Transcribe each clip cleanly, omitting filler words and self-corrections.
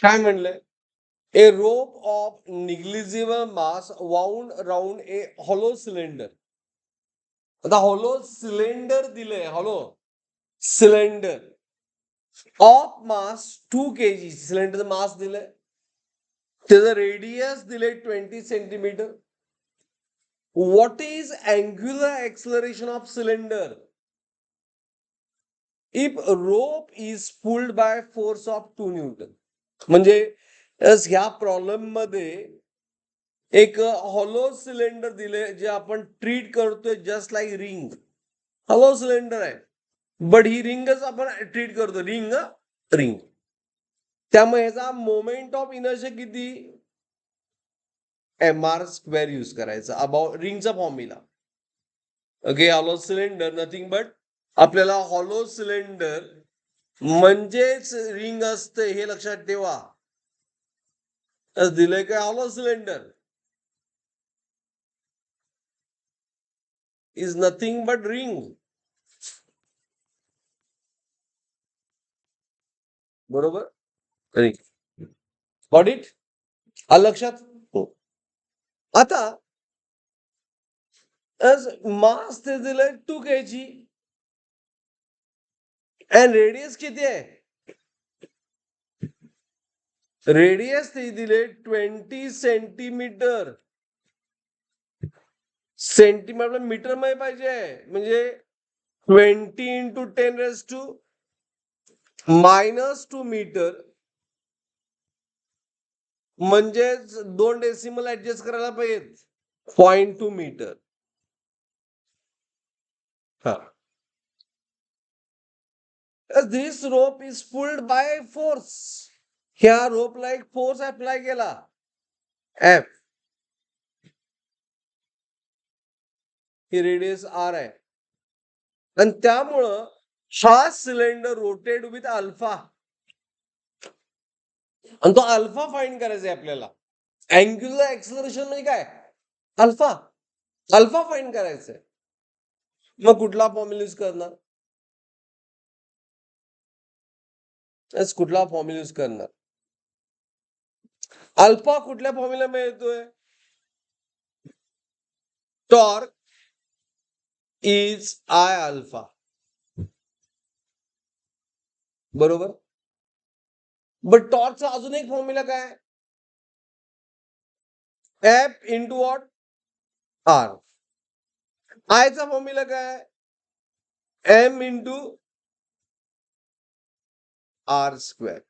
काय म्हणलंय? A rope of negligible mass wound round a hollow cylinder. आता hollow cylinder दिलंय, hollow cylinder of mass 2 kg. Cylinder mass दिलंय, त्याचं radius दिलंय 20 centimetre. What is angular acceleration of cylinder if rope is pulled by force of 2 newton. म्हणजे ह्या problem मध्ये एक hollow cylinder दिले जे आपण ट्रीट करतोय just like ring. Hollow cylinder आहे, बट ही रिंगच आपण ट्रीट करतो, रिंग रिंग. त्यामुळे ह्याचा मोमेंट ऑफ इनर्शिया किती? mr स्क्वेअर यूज करायचा अबाउट रिंगचा formula. Okay, hollow cylinder nothing but आपल्याला हॉलो सिलेंडर म्हणजेच रिंग असते हे लक्षात ठेवा. दिलंय काय? Hollow cylinder is nothing but ring. बरोबर, रिंग. Got it? लक्षात. आता मास ते दिलंय 2 kg अँड रेडियस किती आहे? रेडियस ते दिले 20 सेंटीमीटर. सेंटीमीटर मीटर मध्ये पाहिजे, म्हणजे 20 into 10⁻⁻² मीटर. म्हणजेच 2 डेसिमल ऍडजस्ट करायला पाहिजेत. 0.2 मीटर. हा, दिस रोप इज पुल्ड बाय फोर्स. ह्या रोपला एक फोर्स अप्लाय केला, एफ. ही रेडियस आर आहे, आणि त्यामुळं हा सिलेंडर रोटेड विथ अल्फा. आणि तो अल्फा फाइंड करायचा आहे आपल्याला. अँग्युलर एक्सलरेशन म्हणजे काय? अल्फा. अल्फा फाइंड करायचंय. मग कुठला फॉर्म्युला यूज करणार? कुठला फॉर्म्युला यूज करणार? अल्फा कुठल्या फॉर्म्युला मिळतोय? Torque is I alpha. बरोबर. बट टॉर्कचा अजून एक फॉर्म्युला काय? F into what? आर. आयचा फॉर्म्युला काय? M into R square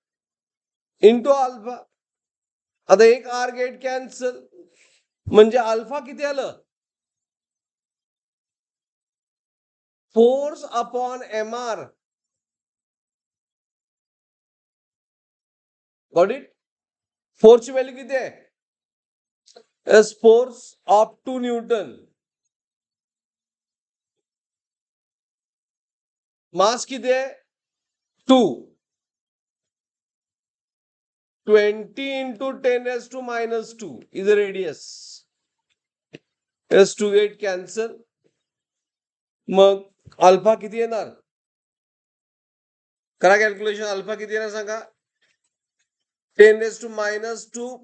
into alpha. आता एक आर गेट कॅन्सल, म्हणजे अल्फा किती आलं? Force upon M R. Got it? फोर्सची व्हॅल्यू किती आहे? Force of 2 Newton. मास किती आहे? 2. 20 into 10⁻² is the radius. S2 get cancel. मग अल्फा किती येणार? करा कॅल्क्युलेशन. अल्फा किती येणार सांगा? 10⁻²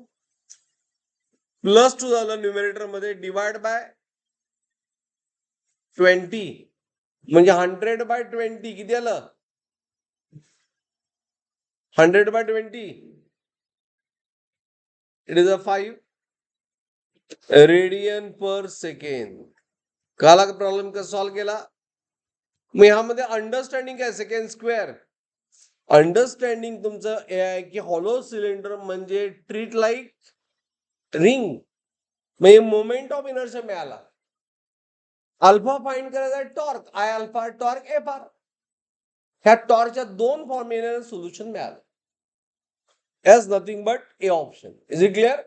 प्लस 2 झालं न्यूमरेटर मध्ये, डिवाइड बाय 20, म्हणजे 100/20 किती आलं? 100/20 it is 5 radian per second. काला प्रॉब्लेम कसा सॉल्व्ह केला? मग ह्यामध्ये अंडरस्टँडिंग काय? Second square. अंडरस्टँडिंग तुमचं हे आहे की हॉलो सिलेंडर म्हणजे ट्रीट लाईक रिंग, म्हणजे मोमेंट ऑफ इनर्शिया मिळाला. अल्फा फाइंड करायचा torque, I alpha, torque F R. ह्या टॉर्कच्या 2 फॉर्म्युल्याने सोल्युशन मिळालं. As nothing but a option. Is it clear?